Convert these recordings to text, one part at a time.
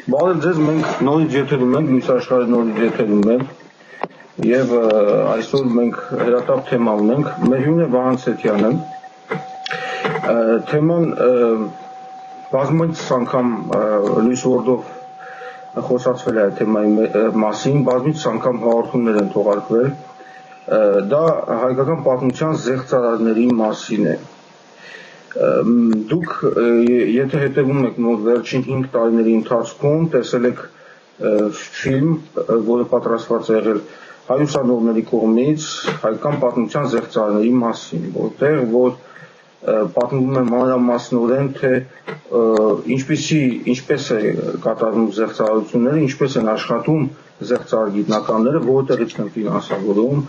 Բարև ձեզ, մենք նորից եթերում ենք, Լույս աշխարհը նորից եթերում է եւ այսօր մենք հրատապ թեմա ունենք, մեր հյուրն է Վահան Սեթյանը, թեման բազմից անգամ լույս որդով խոսացվել է այդ թեմայի մասին, բազմից անգամ հաղորդումներ են թողարկվել, դա հայկական պատմության զեղծարարների մասին է։ Դուք եթե հետևում եք նոր վերջին 5 տարիների ընթացքում տեսել եք ֆիլմ, որը պատրաստված է եղել հայուսանողների կողմից հայկական պատմության զեղծարարների մասին, որտեղ որ պատմվում է մանրամասնորեն, թե ինչպես է կատարվում զեղծարարությունները, ինչպես են աշխատում զեղծարար գիտնականները, որտեղից են ֆինանսավորում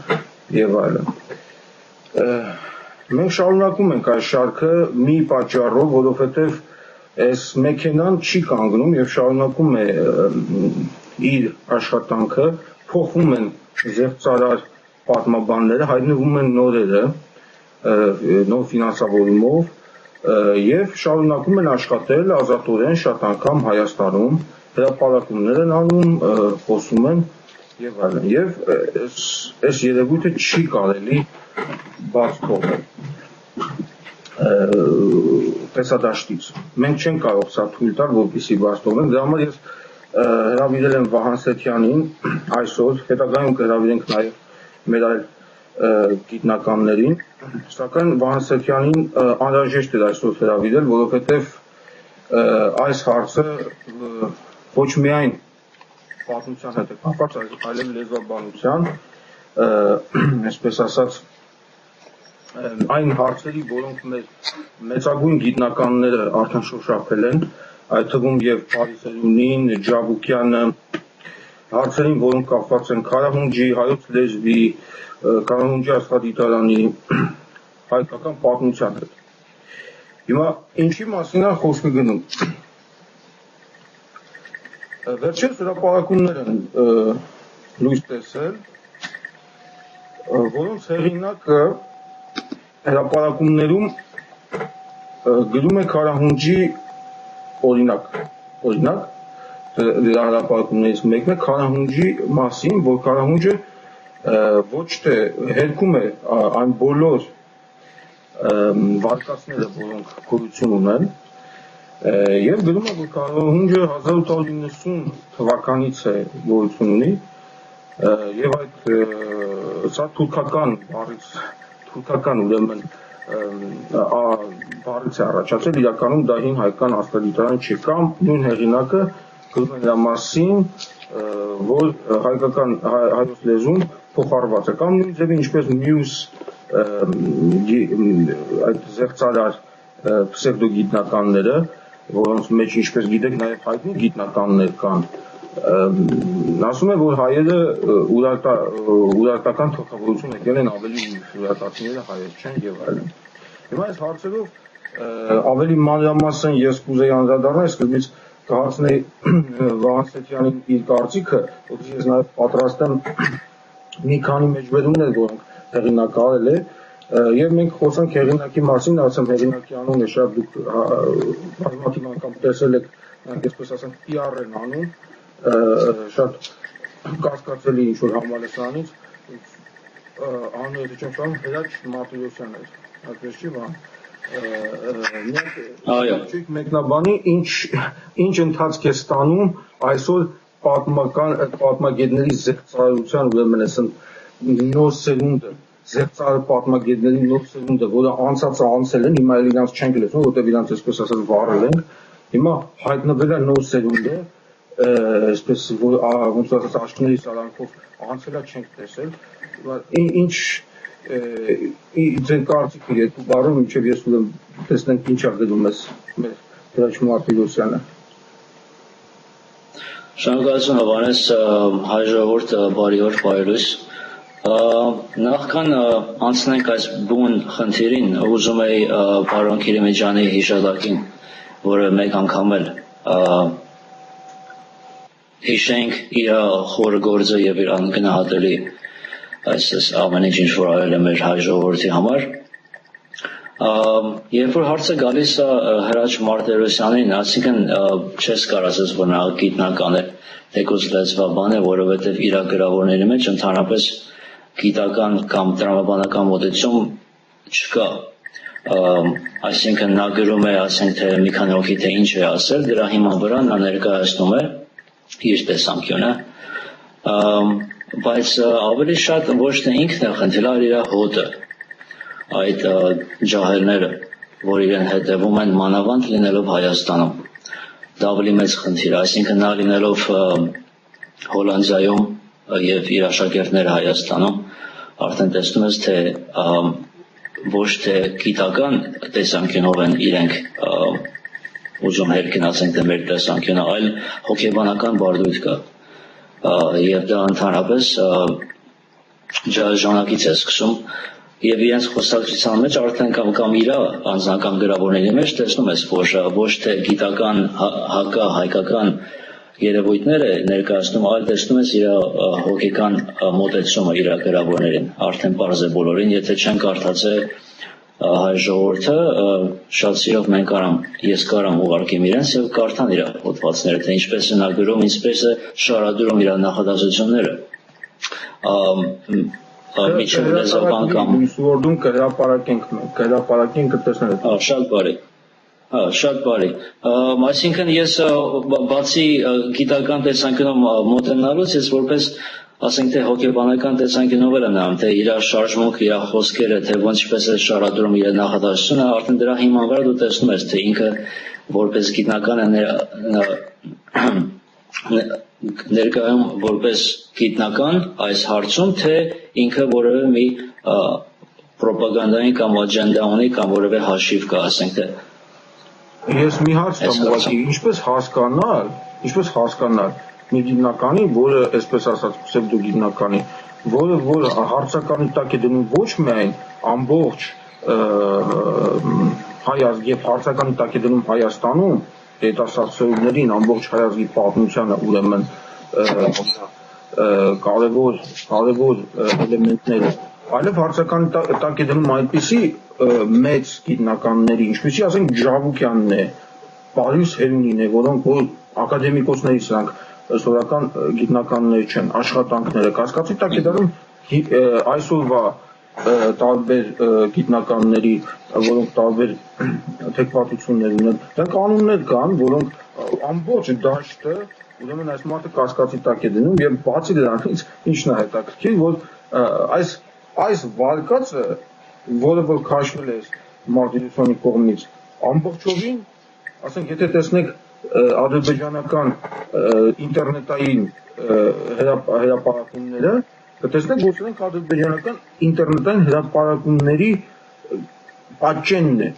եւ այլն։ Մենք շարունակում ենք այս շարքը մի պատճառով, որովհետև այս մեքենան չի կանգնում եւ շարունակում է իր աշխատանքը, փոխվում են զեղծարար պատմաբանները, հայտնվում են նորերը, նոր ֆինանսավորումով եւ շարունակում են աշխատել ազատորեն շատ անգամ Հայաստանում, հրապարակումներ են անում, խոսում են եւ այլն։ Եվ այս երևույթը չի կարելի բաց թողնել տեսադաշտից։ Մենք չենք կարող սա թույլ տալ, որպեսզի բաց թողնենք։ Դրա համար ես հրավիրել եմ Վահան Սեթյանին այսօր, հետագայում կհրավիրենք նաև մեր այլ գիտնականներին, սակայն Վահան Սեթյանին անհրաժեշտ էր այսօր հրավիրել, որովհետև այս հարցը ոչ միայն պատմության հետ է կապված, այլև լեզվաբանության, այսպես ասած, այն հարցերի, որոնք մեր մեծագույն գիտնականները արդեն շոշափել են, այդ թվում եւ Փարիսելունին, Ջաբուկյանը, հարցերին, որոնք կապված են Քարահունջի, հայոց լեզվի, Քարահունջի աստղադիտարանի, հայկական պատմության հետ։ Հիմա ինչի մասին է խոսքը գնում։ Վերջերս հրապարակումներ են լույս տեսել, որոնց հեղինակը հրապարակումներում գրում է Քարահունջի օրինակ, դրա հրապարակումներից մեկն է Քարահունջի մասին, որ Քարահունջը ոչ թե հերքում է այն բոլոր վարկածները, որոնք գոյություն ունեն, եւ գրում է, որ Քարահունջը 1890 թվականից է գոյություն ունի, եւ այդ սա թուրքական ուրեմն բառից է առաջացել, իրականում դա հին հայկական աստղադիտարան չի, կամ նույն հեղինակը գրում է նրա մասին, որ հայոց լեզուն փոխառված է, կամ նույն ձևի ինչպես մյուս այդ զեղծարար պսևդոգիտնականները, որոնց մեջ ինչպես գիտեք նաև հայտնի գիտնականներ կան, ասում է, որ հայերը ուրարտական թոքավորություն եկել են ավելի ուրարտացիները հայեր չեն եւ այլն։ Հիմա այս հարցերով ավելի մանրամասն ես կուզեի անդրադառնալ, սկզբից կհարցնեի Վահան Սեթյանին իր կարծիքը, որովհետեւ ես նաև պատրաստ եմ մի քանի մեջբերումներ, որոնք հեղինակը արել է, եւ մենք խոսանք հեղինակի մասին, ասեմ հեղինակի անունը շատ դուք բազմաթիվ անգամ տեսել եք, այսպես ասենք PR են անում, շատ կասկածելի ինչ-որ համալսարանից, անունը չեմ շարում, Հրաչ Մարտիրոսյան էր, այսպես չի բան, միակ մեկնաբանի, ինչ ընթացք է ստանում այսօր պատմագետների զեղծարարության ուրեմն այսն նոր սերունդը, զեղծարար պատմագետների նոր սերունդը, որը անցածը անցել են, հիմա էլ իրանց չենք լսում, որտեղ իրանց այսպես ասած վառել ենք, հիմա հայտնվել է նոր սերունդը, այսպես որ ոնց ասած աչքների սարանքով անցելա չենք տեսել, ինչ ձեր կարծիքը երկու բառով, մինչև ես ուզում տեսնենք ինչ է գրում ես մեր Հրաչ Մարտիրոսյանը։ Շնորհակալություն Հովհաննես, հայ ժողովուրդ, բարի օր, բարի լույս։ Նախքան անցնենք այս բուն խնդիրին, ուզում էի պարոն Քիրիմեջյանի հիշատակին, որը մեկ անգամ էլ հիշենք իր խորը գործը եւ իր անգնահատելի այս ամեն ինչ որ արել է մեր հայ ժողովրդի համար։ Երբ որ հարցը գալիս է Հրաչ Մարտիրոսյանին, այսինքն չես կարող ասես, որ նա գիտնական է, թեկուզ լեզվաբան է, որովհետև իր գրավորների մեջ ընդհանրապես գիտական կամ տրամաբանական մոտեցում չկա։ Այսինքն նա գրում է, ասենք թե մի քանի հոգի թե ինչ է ասել, դրա հիման վրա նա ներկայացնում է իր տեսանկյունը, բայց ավելի շատ ոչ թե ինքն է խնդիրը, այլ իր հոտը, այդ ջահելները, որ իրեն հետևում են մանավանդ լինելով Հայաստանում, դա ավելի մեծ խնդիր է, այսինքն նա լինելով Հոլանդիայում եւ իր աշակերտները Հայաստանում, արդեն տեսնում ես, թե ոչ թե գիտական տեսանկյունով են իրենք ուզում հերկինացնենք թե մեր տեսանկյունը, այլ հոգեբանական բարդույթ կա, եւ դա ընդհանրապես ժամանակից է սկսում, եւ իրենց խոսակցության մեջ արդեն կամ իր անձնական գրավորների մեջ տեսնում ես, որ ոչ թե գիտական հայկական երևույթները ներկայացնում, այլ տեսնում ես իր հոգեկան մոտեցումը իր գրավորներին, արդեն պարզ է բոլորին, եթե չեն կարդացել հայ ժողովուրդը, շատ սիրով ես կարամ ուղարկեմ իրենց եւ կարդան իր հոդվածները, թե ինչպես է նա գրում, ինչպես է շարադրում իր նախադասությունները, միջև լեզվական կամ ուրդուն կհրապարակենք կտեսնենք։ Շատ բարի։ Այսինքն ես բացի գիտական տեսանկյունով մոտենալուց, ես որպես ասենք թե հոգեբանական տեսանկյունով եմ նայում, թե իր շարժմունքը, իր խոսքերը, թե ինչպես է շարադրում իր նախադասությունը, արդեն դրա հիման վրա դու տեսնում ես, թե ինքը որպես գիտնական է ներկայում որպես գիտնական այս հարցում, թե ինքը որևէ մի պրոպագանդային կամ աջենդա ունի կամ որևէ հաշիվ կա, ասենք թե։ Ես մի հարց տամ ուղղակի, ինչպես հասկանալ մի գիտնականի, որը, այսպես ասած, պսևդո գիտնականի, որը հարցականի տակ է դնում ոչ միայն ամբողջ հայ ազգի եւ հարցականի տակ է դնում Հայաստանում, երիտասարդներին ամբողջ հայ ազգի պատմությանը, ուրեմն կարևոր էլեմենտները, այլև հարցականի տակ է դնում այնպիսի մեծ գիտնականների, ինչպիսի ասենք Ջավուկյանն է, Պարիս Հերունին է, որոնք որ ակադեմիկոսների սրանք սովորական գիտնականներ չեն, աշխատանքները կասկածի տակ է դնում այսօրվա տարբեր գիտնականների, որոնք տարբեր թեկվածություններ ունեն, դրանք անուններ կան, որոնք ամբողջ դաշտը, ուրեմն այս մարդը կասկածի տակ է դնում եւ բացի դրանից ինչն է հետաքրքիր, որ այս վարկածը, որը որ քաշվել է Մարտիրոսյանի կողմից, ամբողջովին, ասենք, եթե տեսնեք ադրբեջանական ինտերնետային հրապարակումները, կտեսնեք, որ սրանք ադրբեջանական ինտերնետային հրապարակումների պատճենն է,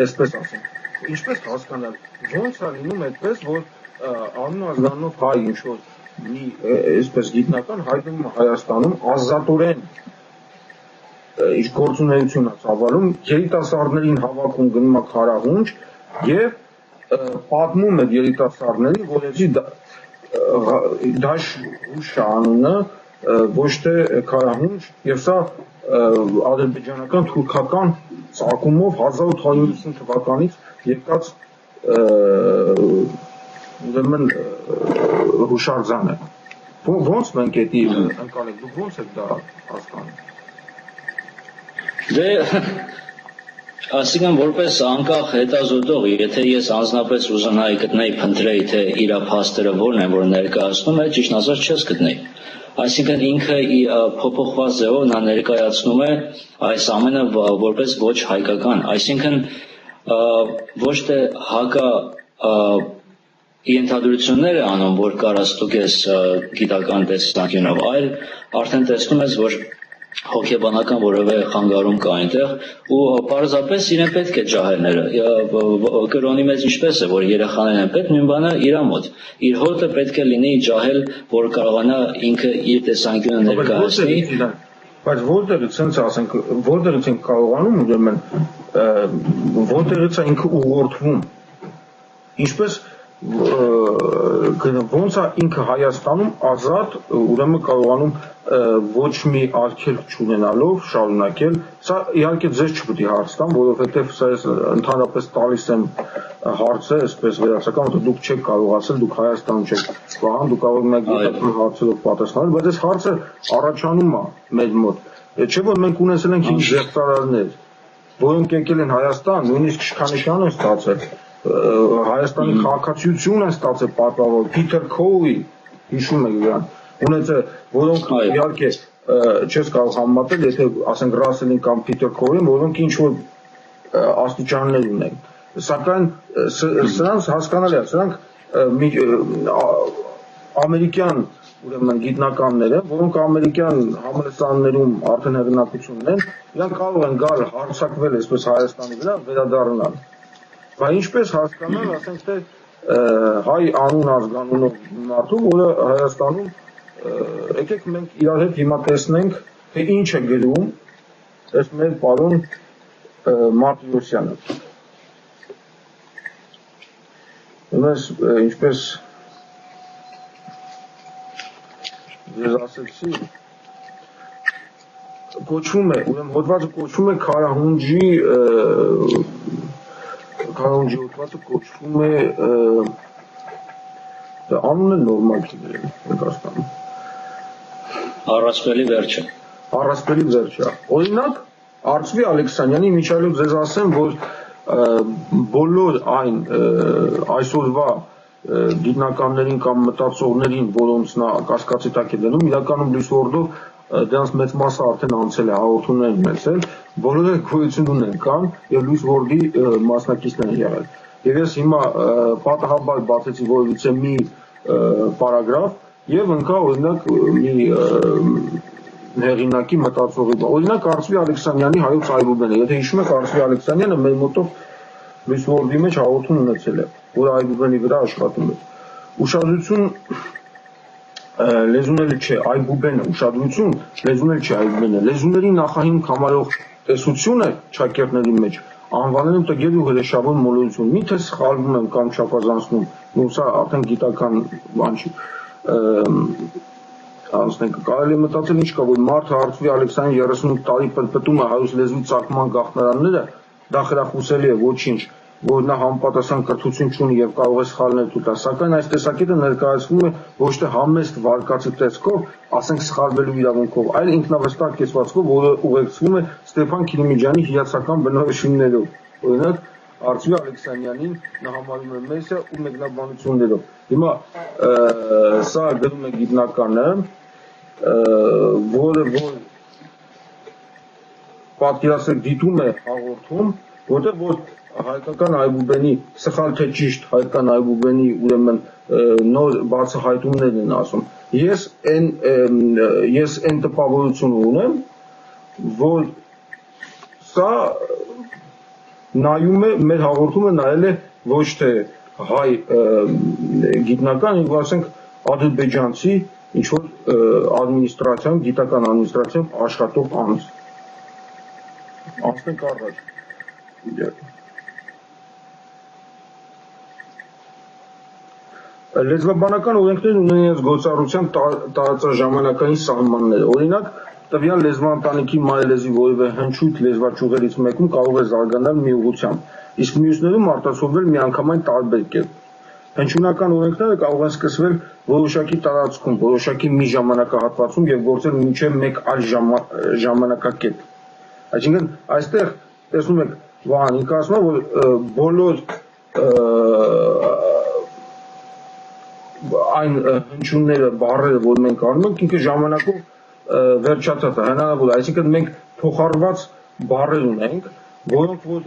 այսպես ասենք, ինչպես հասկանալ, ոնց է լինում այդպես, որ անուն ազգանով հայ ինչ-որ մի այսպես գիտնական հայտնվում Հայաստանում ազատորեն իր գործունեություն է ծավալում, երիտասարդներին հավաքում գնում է քարահունչ եւ պատմում է երիտասարդներին, որ էսի Դաշ անունը ոչ թե քարահունչ եւ սա ադրբեջանական թուրքական ծագումով 1850 թվականից եկած ուրեմն հուշարձան է։ Ոնց մենք էդի ընկալենք, դուք ոնց եք դա հասկանում։ Դե այսինքն որպես անկախ հետազոտող, եթե ես անձնապես ուզենայի գտնեի փնտրեի, թե իր փաստերը որն են, որ ներկայացնում է, ճիշտ ասած չես գտնեի։ Այսինքն ինքը փոփոխված ձևով նա ներկայացնում է այս ամենը որպես ոչ հայկական, այսինքն ոչ թե հակա ենթադրություններ է անում, որ կարաս ստուգես գիտական տեսանկյունով, այլ արդեն տեսնում ես, որ հոգեբանական որևէ խանգարում կա այնտեղ ու պարզապես իրեն պետք է ջահելները կրոնի մեջ ինչպես է որ երեխաներն են պետք նույն բանը իր մոտ իր հոտը պետք է լինի ջահել որ կարողանա ինքը իր տեսանկյունը ներկայացնի բայց որտեղից sense ասենք որտեղից են կարողանում ուրեմն որտեղից է ինքը ուղղորդվում ինչպես ոնց է ինքը Հայաստանում ազատ ուրեմն կարողանում ոչ մի արգելք չունենալով շարունակել, սա իհարկե ձեզ չպետք է հարց տամ, որովհետև սա ես ընդհանրապես տալիս եմ հարցը, այսպես վերացական, որտեղ դուք չեք կարող ասել, դուք Հայաստանում չեք վահան, դուք կարող եք գիտական հարցերով պատասխանել, բայց այս հարցը առաջանում է մեր մոտ, չէ՞ որ մենք ունեցել ենք 5 զեղծարարներ, որոնք եկել են Հայաստան, նույնիսկ իշխանության են ստացել, Հայաստանի քաղաքացիություն են ստացել պատվավոր, Փիթեր Քոուի, հիշում եք նրան, ունեցել, որոնք իհարկե չես կարող համեմատել, եթե ասենք Ռասելին կամ Փիթեր Քոուին, որոնք ինչ-որ աստիճաններ ունեն, սակայն սրանց հասկանալի է, սրանք ամերիկյան ուրեմն գիտնականներ են, որոնք ամերիկյան համալսարաններում արդեն հեղինակություն ունեն, իրանք կարող են գալ հարձակվել այսպես Հայաստանի վրա, վերադառնալ։ Բայց ինչպես հասկանալ, ասենք թե հայ անուն ազգանունով մարդու, որը Հայաստանում եկեք մենք իրար հետ հիմա տեսնենք, թե ինչ է գրում այս մեր պարոն Մարտիրոսյանը։ Ինչպես ես ասեցի, կոչվում է, ուրեմն հոդվածը կոչվում է Քարահունջի հոդվածը կոչվում է անունը նորմալ չի գրել Հայաստանում։ Առասպելի վերջը։ Առասպելի վերջը։ Օրինակ, Արծվի Ալեքսանյանի միջալով ձեզ ասեմ, որ բոլոր այն այսօրվա գիտնականներին կամ մտածողներին, որոնց նա կասկածի տակ է դնում, իրականում լույս որդով դրանց մեծ մասը արդեն անցել է, հաղորդումներ են ունեցել, բոլորը գոյություն ունեն կան եւ լույս որդի մասնակիցներ են եղել։ Եվ ես հիմա պատահաբար բացեցի որևիցե մի պարագրաֆ եւ ընկա օրինակ մի հեղինակի մտածողի, օրինակ Արծվի Ալեքսանյանի հայոց այբուբենը, եթե հիշում եք Արծվի Ալեքսանյանը մեր մոտով լույս որդի մեջ հաղորդում ունեցել է, որ այբուբենի վրա աշխատում է։ Ուշադրություն լեզուն էլ չէ, այբուբենը, ուշադրություն, լեզուն էլ չէ այբուբենը, լեզուների նախահիմք համարող տեսությունը ճակերտների մեջ անվանել եմ տգեղ ու հրեշավոր մոլորություն, միթե սխալվում եմ կամ չափազանցնում, ու սա արդեն գիտական բան չի, անցնենք, կարելի է մտածել ինչ կա, որ մարդը Արծվի Ալեքսանյանի 35 տարի պրպտում է հայոց լեզվի ծագման գաղտնարանները, դա խրախուսելի է ոչինչ, որ նա համապատասխան կրթություն չունի եւ կարող է սխալներ տալ, սակայն այս տեսակետը ներկայացվում է ոչ թե համեստ վարկածի տեսքով, ասենք սխալվելու իրավունքով, այլ ինքնավստահ կեցվածքով, որը ուղեկցվում է Ստեփան Քիլիմիջյանի հիացական բնորոշումներով, օրինակ Արծվի Ալեքսանյանին նա համարում է մեսիա ու մեկնաբանություններով։ Հիմա սա գրում է գիտնականը, որը պատկերացրեք դիտում է հաղորդում, որտեղ որ հայկական այբուբենի սխալ թե ճիշտ հայկական այբուբենի ուրեմն նոր բացահայտումներն են ասում։ Ես այն տպավորությունը ունեմ, որ սա նայում է մեր հաղորդումը նայել է ոչ թե հայ գիտնական, ինչ ասենք ադրբեջանցի ինչ որ ադմինիստրացիայում, գիտական ադմինիստրացիայում աշխատող անձ։ Անցնենք առաջ։ Լեզվաբանական օրենքներն ունեն իրենց գործառույթության տարածաժամանակային սահմանները։ Օրինակ, տվյալ լեզվաընտանիքի մայրլեզվի որևէ հնչույթ լեզվաճյուղերից մեկում կարող է զարգանալ մի ուղղությամբ, իսկ մյուսներում արտացոլվել միանգամայն տարբեր կերպ։ Հնչյունական օրենքները կարող են սկսվել որոշակի տարածքում, որոշակի մի ժամանակահատվածում եւ գործել մինչեւ մեկ այլ ժամանակակետ։ Այսինքն, այստեղ տեսնում եք, Վահան, ինքը ասում է, որ բոլոր այն հնչյունները, բառերը, որ մենք անում ենք, ինքը ժամանակով վերջացած է, հնարավոր է, այսինքն մենք փոխառված բառեր ունենք, որոնք որ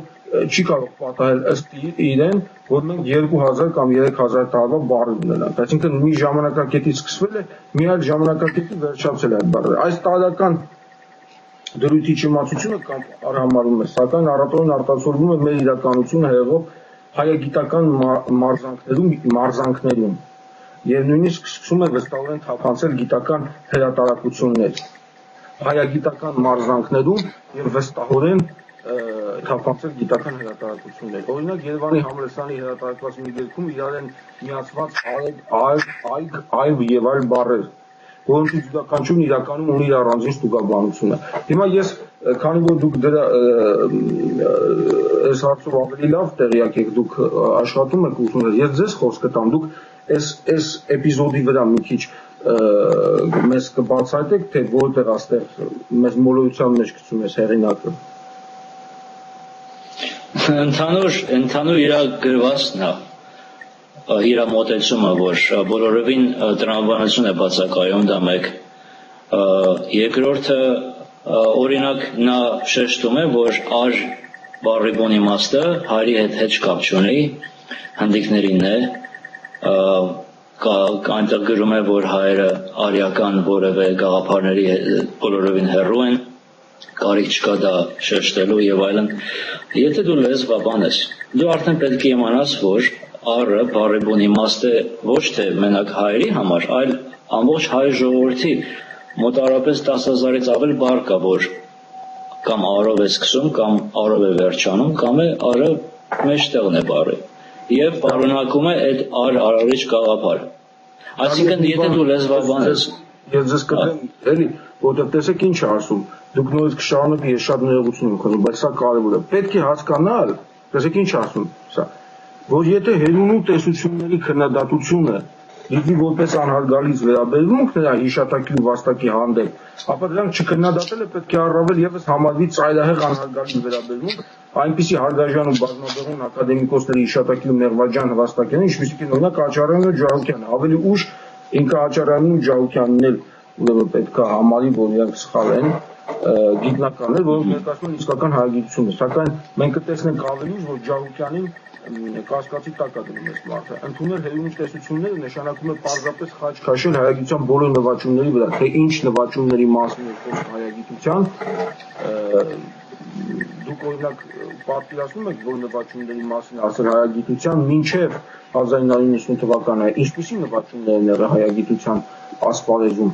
չի կարող պատահել ըստ իրեն, որ մենք 2000 կամ 3000 տարվա բառեր ունենանք, այսինքն մի ժամանակակետից սկսվել է, մի այլ ժամանակակետի վերջացել է այդ բառերը։ Այս տարական դրույթի չիմացությունը կամ արհամարում է, սակայն առատորեն արտացոլվում է մեր իրականությունը հեղով հայագիտական մարզանքներում եւ նույնիսկ սկսում է վստահորեն թափանցել գիտական հրատարակություններ հայագիտական մարզանքներում եւ վստահորեն թափանցել գիտական հրատարակություններ։ Օրինակ Երևանի համալսարանի հրատարակված մի գրքում իրար են միացված այգ եւ այլ բառեր, որոնցից յուրաքանչյուրն իրականում ունի իր առանձին ստուգաբանությունը։ Հիմա ես, քանի որ դուք դրա այս հարցով ավելի լավ տեղյակ եք, դուք աշխատում եք ուսումնասիրել, ես ձեզ խոսքը տամ, դուք այս էպիզոդի վրա մի քիչ մեզ կբացատրեք, թե որտեղ այստեղ մեզ մոլորության մեջ գցում ես հեղինակը։ Ընդհանուր իր գրվածքն է, իր մոտեցումը, որ բոլորովին տրամաբանություն է բացակայում, դա մեկ։ Երկրորդը, օրինակ նա շեշտում է, որ ար բառի բուն իմաստը հայրի հետ կապ չունի, հնդիկներինն է, այնտեղ գրում է, որ հայերը արիական որևէ գաղափարների բոլորովին հեռու են, կարիք չկա դա շեշտելու եւ այլն։ Եթե դու լեզվաբան ես, դու արդեն պետք է իմանաս, որ առը բառի բուն իմաստը ոչ թե մենակ հայերի համար, այլ ամբողջ հայ ժողովրդի մոտավորապես 10,000-ից ավել բառ կա, որ կամ արով է սկսում, կամ արով է վերջանում, կամ արը մեջտեղն է բառը եւ պարունակում է այդ արարիչ գաղափարը։ Այսինքն եթե դու լեզվաբան ես, ես ձեզ կտեմ, էլի, որտեղ տեսեք ինչ ասում, դուք նորից կշարունակեք, ես շատ ներողություն եմ խնդրում, բայց սա կարևոր է։ Պետք է հասկանալ, տեսեք ինչ ասում, սա, որ եթե հերունու տեսությունների քննադատությունը լիքի որպես անհարգալից վերաբերվումք նրա հիշատակի ու վաստակի հանդեպ, ապա դրանք չքննադատելը պետք է առավել եւս համարվի ծայրահեղ անհարգալից վերաբերվումք, այնպիսի հարգաժան ու բազմաբեղուն ակադեմիկոսների հիշատակի ու մեղվաճան վաստակերին, ինչպիսիք են օրինակ Աչարյանն ու Ջահուկյանը, ավելի ուշ ինքը Աչարյանն ու Ջահուկյանն էլ ուրեմն պետք է համարի, որ իրանք սխալ են, գիտնականներ, որոնք ներկայացնում են իսկական հայագիտությունը, սակայն մենք կտեսնենք ավելի ուշ, որ Ջահուկյանին կասկածի տակ է դնում այս մարդը։ Ընդունել հերունի տեսությունները նշանակում է պարզապես խաչ քաշել հայագիտության բոլոր նվաճումների վրա, թե ինչ նվաճումների մասին է խոսքը հայագիտության, դուք օրինակ պատկերացնում եք, որ նվաճումների մասին ասել հայագիտության մինչև 1990 թվականը, ինչպիսի նվաճումներ են եղել հայագիտության ասպարեզում։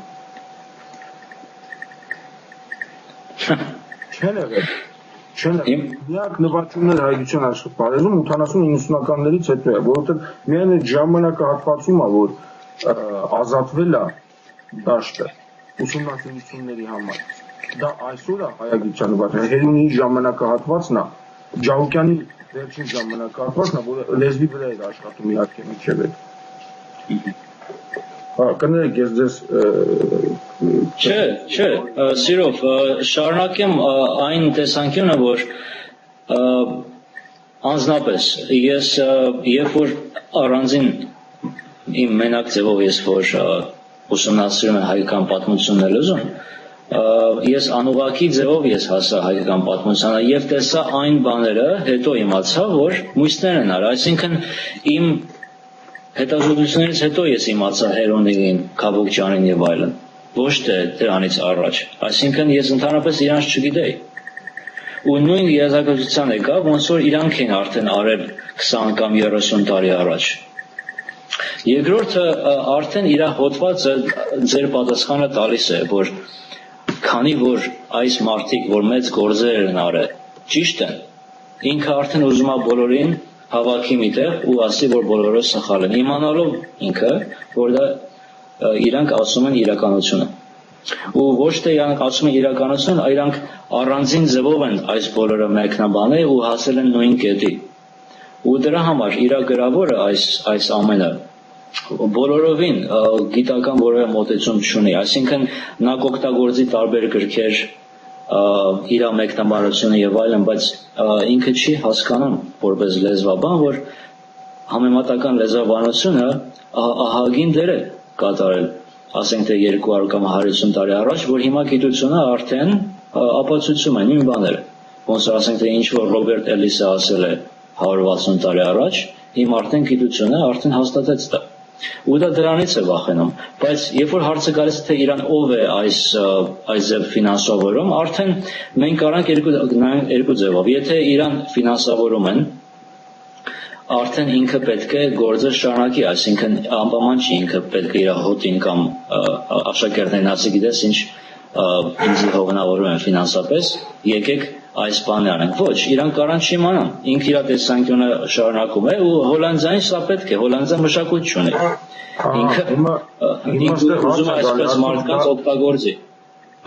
Չեն եղել։ Միակ նվաճումներ հայագիտության ասպարեզում 80-90-ականներից հետո է, որովհետև միայն այդ ժամանակահատվածում է, որ ազատվել է դաշտը ուսումնասիրությունների համար։ Դա այսօր է հայագիտության նվաճումը, հերունի ժամանակահատվածն է, Ջահուկյանի վերջին ժամանակահատվածն է, որը լեզվի վրա էր աշխատում իհարկե մինչև այդ։ Կներեք, ես ձեզ Չէ, սիրով, շարունակեմ այն տեսանկյունը, որ անձնապես ես երբ որ առանձին իմ մենակ ձևով ես որ ուսումնասիրում եմ հայկական պատմությունն լեզուն, ես անուղղակի ձևով ես հասա հայկական պատմությանը եւ տեսա այն բաները, հետո իմացա, որ մույսներ են արել, այսինքն իմ հետազոտություններից հետո ես իմացա Հերոնին, Քաբուկյանին եւ այլն, ոչ թե դրանից առաջ, այսինքն ես ընդհանրապես իրանց չգիտեի։ Ու նույն երազակցության եկա, ոնց որ իրանք են արդեն արել 20 կամ 30 տարի առաջ։ Երկրորդը արդեն իր հոդվածը ձեր պատասխանը տալիս է, որ քանի որ այս մարդիկ, որ մեծ գործեր են արել, ճիշտ են, ինքը արդեն ուզում է բոլորին հավաքի միտեղ ու ասի, որ բոլորը սխալ են, իմանալով ինքը, որ դա իրանք ասում են իրականությունը։ Ու ոչ թե իրանք ասում են իրականություն, իրանք առանձին ձևով են այս բոլորը մեկնաբանել ու հասել են նույն կետի։ Ու դրա համար իր գրավորը այս ամենը բոլորովին գիտական որևէ մոտեցում չունի, այսինքն նա կօգտագործի տարբեր գրքեր, իր մեկնաբանությունը եւ այլն, բայց ինքը չի հասկանում որպես լեզվաբան, որ համեմատական լեզվաբանությունը ահագին դեր է կատարել, ասենք թե 200 կամ 150 տարի առաջ, որ հիմա գիտությունը արդեն ապացուցում է նույն բաները, ոնց որ ասենք թե ինչ որ Ռոբերտ Էլիսը ասել է 160 տարի առաջ, հիմա արդեն գիտությունը արդեն հաստատեց դա։ Ու դա դրանից է վախենում, բայց երբ որ հարցը գալիս է թե իրան ով է այս ձև ֆինանսավորում, արդեն մենք կարանք երկու ձևով, եթե իրան ֆինանսավորում են, արդեն ինքը պետք է գործը շարունակի, այսինքն անպայման չի ինքը պետք է իր հոտին կամ աշակերտներին ասի գիտես ինչ ինձ հողնավորում են ֆինանսապես, եկեք այս բանը անենք։ Ոչ, իրանք կարան չիմանան։ Ինքը իր տեսանկյունը շարունակում է ու հոլանդիային սա պետք է, Հոլանդիա մշակույթ չունի։ Ինքը ուզում է այսպես մարդկանց օգտագործի։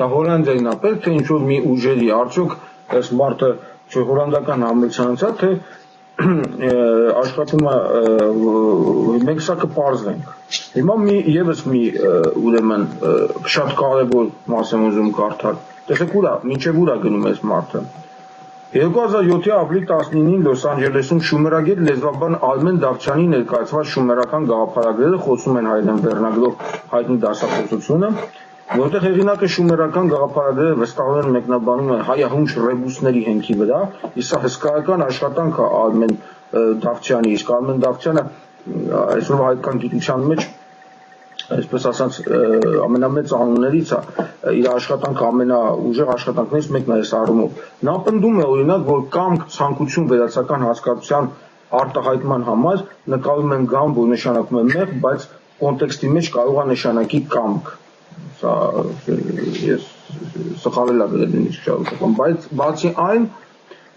Դա Հոլանդիային է պետք, թե ինչ-որ մի ուժերի, արդյոք այս մարդը հոլանդական համալսարանից է, թե աշխատում է, մենք սա կպարզենք։ Հիմա եւս մի ուրեմն շատ կարևոր մաս եմ ուզում կարդալ։ Տեսեք ուր է, մինչև ուր է գնում այս մարդը։ 2007-ի ապրիլի 19-ին Լոս Անջելեսում շումերագետ լեզվաբան Արմեն Դավթյանի ներկայացված շումերական գաղափարագրերը խոսում են հայերեն վերնագրով հայտնի դասախոսությունը, որտեղ հեղինակը շումերական գաղափարագրերը վստահորեն մեկնաբանում է հայահունչ ռեբուսների հենքի վրա, իսկ սա հսկայական աշխատանք է Արմեն Դավթյանի, իսկ Արմեն Դավթյանը այսօրվա հայկական գիտության մեջ այսպես ասած ամենամեծ անուններից է, իր աշխատանքը ամենաուժեղ աշխատանքներից մեկն է այս առումով։ Նա պնդում է օրինակ, որ կամք ցանկություն վերացական հասկացության արտահայտման համար նկարում են գամ, որ նշանակում է մեղ, բայց կոնտեքստի մեջ կարող է նշանակի կամք։ Սա ես սխալել եմ դրանից, բայց բացի այն,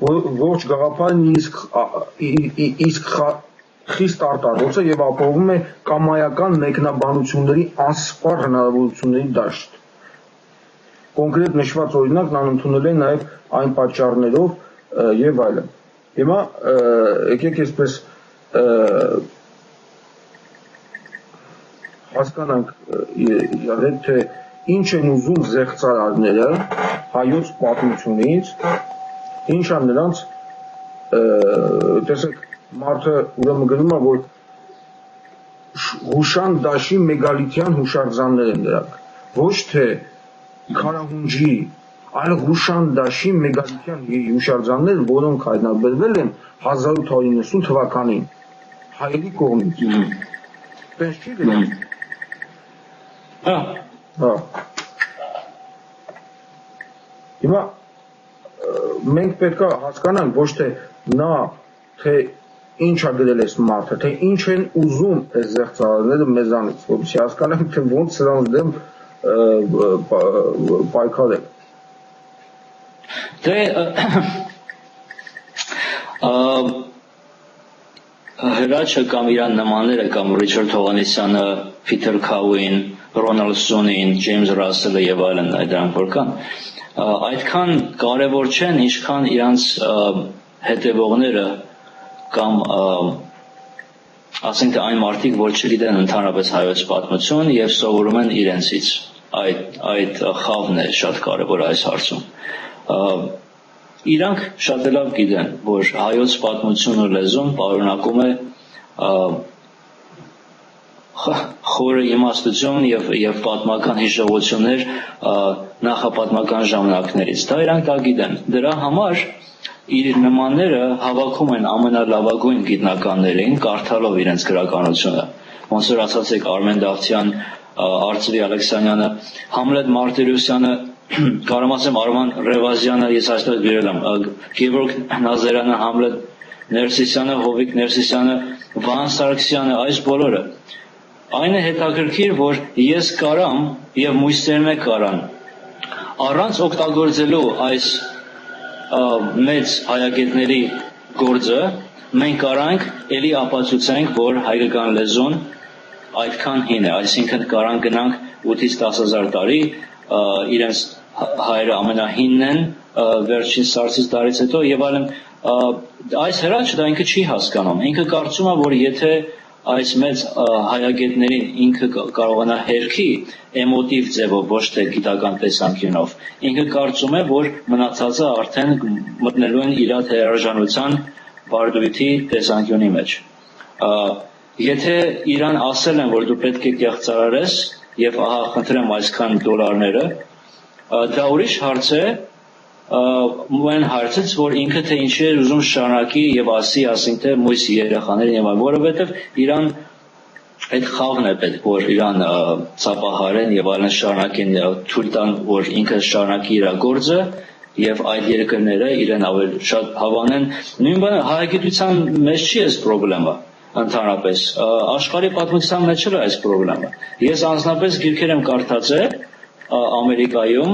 որ ողջ գաղափարն իսկ խիստ արտահայտված է եւ ապահովում է կամայական մեկնաբանությունների անսպառ հնարավորությունների դաշտ։ Կոնկրետ նշված օրինակն անընդունել է նաեւ այն պատճառներով եւ այլն։ Հիմա եկեք այսպես հասկանանք իրար հետ, թե ինչ են ուզում զեղծարարները հայոց պատմությունից, ինչ է նրանց տեսեք մարդը ուրեմն գրում է, որ Հուշան դաշի մեգալիթյան հուշարձաններ են դրանք, ոչ թե քարահունջի, այլ Հուշան դաշի մեգալիթյան հուշարձաններ, որոնք հայտնաբերվել են 1890 թվականին հայերի կողմից։ Տենց չի գրում։ Հա։ Հիմա մենք պետք է հասկանանք ոչ թե նա թե ինչ է գրել այս մարդը, թե ինչ են ուզում այս զեղծարարները մեզանից, որպեսզի հասկանանք, թե ոնց սրանց դեմ պայքարել։ Դե Հրաչը կամ իրան նմանները կամ Ռիչարդ Հովհաննիսյանը, Փիթեր Քաուին, Ռոնալդ Սոնին, Ջեյմս Ռասելը եւ այլն դրանք որ կան, այդքան կարևոր չեն, ինչքան իրանց հետևողները կամ ասենք թե այն մարդիկ, որ չգիտեն ընդհանրապես հայոց պատմություն եւ սովորում են իրենցից, այդ խավն է շատ կարևոր այս հարցում։ Իրանք շատ լավ գիտեն, որ հայոց պատմությունն ու լեզուն պարունակում է խորը իմաստություն եւ պատմական հիշողություններ նախապատմական ժամանակներից։ Դա իրանք դա գիտեն։ Դրա համար իր նմանները հավաքում են ամենալավագույն գիտնականներին, կարդալով իրենց գրականությունը։ Ոնց որ ասացիք Արմեն Դավթյան, Արծվի Ալեքսանյանը, Համլետ Մարտիրոսյանը, կարող ասեմ Արման Ռևազյանը, ես այստեղ գրել եմ, Գևորգ Նազարյանը, Համլետ Ներսիսյանը, Հովիկ Ներսիսյանը, Վահան Սարգսյանը, այս բոլորը։ Այն է հետաքրքիր, որ ես կարամ եւ մույսերն կարան առանց օգտագործելու այս մեծ հայագետների գործը մենք կարանք ելի ապացուցենք, որ հայկական լեզուն այդքան հին է, այսինքն կարան գնանք 8-ից 10,000 տարի, իրենց հայերը ամենահինն են վերջին Սարսից տարից հետո եւ այլն, այս հրաչը դա ինքը չի հասկանում, ինքը կարծում է, որ եթե այս մեծ հայագետներին ինքը կարողանա հերքի էմոտիվ ձևով, ոչ թե գիտական տեսանկյունով, ինքը կարծում է, որ մնացածը արդեն մտնելու են իր հերարժանության բարդույթի տեսանկյունի մեջ։ Եթե իրան ասել են, որ դու պետք է կեղծարարես եւ ահա խնդրեմ այսքան դոլարները, դա ուրիշ հարց է, այն հարցից, որ ինքը թե ինչի է ուզում շարունակի եւ ասի, ասենք թե մույս երեխաներին եւ այլն, որովհետեւ իրան այդ խաղն է պետք, որ իրան ծափահարեն եւ այլն շարունակեն, թույլ տան, որ ինքը շարունակի իր գործը եւ այդ երկրները իրեն ավելի շատ հավանեն։ Նույն բանը հայագիտության մեջ չի այս խնդրեմը, ընդհանրապես աշխարհի պատմության մեջ էլ է այս խնդրեմը։ Ես անձնապես գիրքեր եմ կարդացել Ամերիկայում,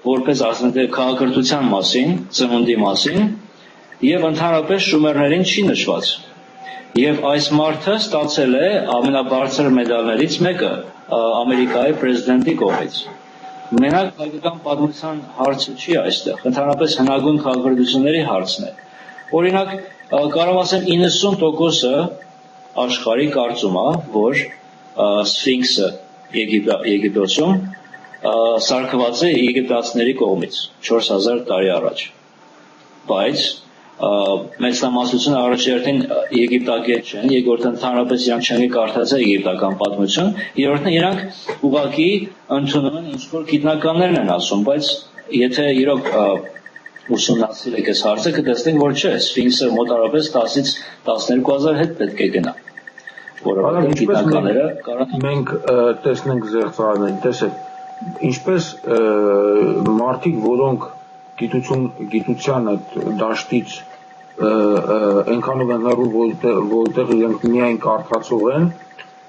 որպես ասենք քաղաքակրթության մասին, ծնունդի մասին, եւ ընդհանրապես շումերներին չի նշված։ Եվ այս մարդը ստացել է ամենաբարձր մեդալներից մեկը Ամերիկայի պրեզիդենտի կողմից։ Մենակ հայկական պատմության հարցը չի այստեղ, ընդհանրապես հնագույն քաղաքակրթությունների հարցն է։ Օրինակ, կարող ասեմ 90% աշխարհի կարծում է, որ Սֆինքսը Եգիպտոսում սարքված է եգիպտացիների կողմից 4000 տարի առաջ։ Բայց մեծամասնությունը առաջերտին եգիպտագետ չեն, երկրորդը ընդհանրապես իրանք չեն կարդացել եգիպտական պատմություն, երրորդն իրանք ուղղակի ընդունում են ինչ-որ գիտնականներն են ասում, բայց եթե իրոք ուսումնասիրեք այս հարցը կտեսնենք, որ չէ, Սֆինքսը մոտավորապես 10-ից 12000 հետ պետք է գնա։ Որովհետև գիտնականները մենք տեսնենք զեղծարարներին, տեսեք, ինչպես մարդիկ, որոնք գիտության այդ դաշտից այնքանով են հեռու, որտեղ իրենք միայն կարդացող են,